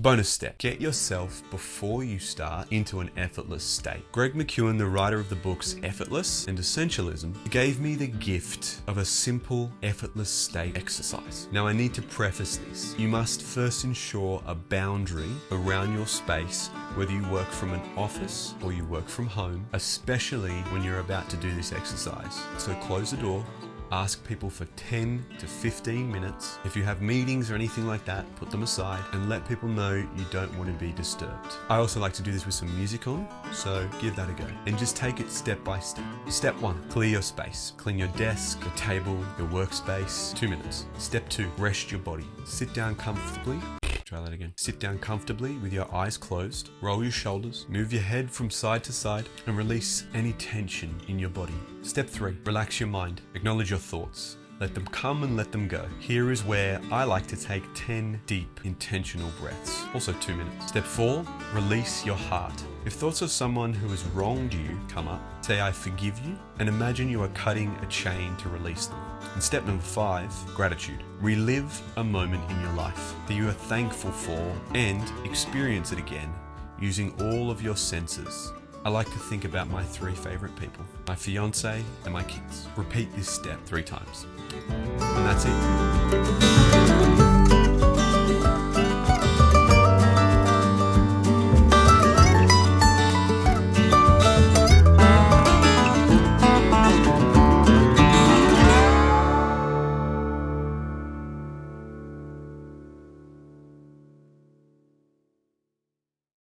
Bonus step, get yourself before you start into an effortless state. Greg McKeown, the writer of the books Effortless and Essentialism, gave me the gift of a simple effortless state exercise. Now I need to preface this. You must first ensure a boundary around your space, whether you work from an office or you work from home, especially when you're about to do this exercise. So close the door. Ask people for 10 to 15 minutes. If you have meetings or anything like that, put them aside and let people know you don't want to be disturbed. I also like to do this with some music on, so give that a go. And just take it step by step. Step 1, clear your space. Clean your desk, your table, your workspace. 2 minutes. Step 2, rest your body. Sit down comfortably. Try that again. Sit down comfortably with your eyes closed. Roll your shoulders. Move your head from side to side and release any tension in your body. Step 3, relax your mind. Acknowledge your thoughts. Let them come and let them go. Here is where I like to take 10 deep, intentional breaths. Also 2 minutes. Step 4, release your heart. If thoughts of someone who has wronged you come up, say I forgive you, and imagine you are cutting a chain to release them. And step number 5, gratitude. Relive a moment in your life that you are thankful for and experience it again using all of your senses. I like to think about my 3 favorite people, my fiance and my kids. Repeat this step 3 times. And that's it.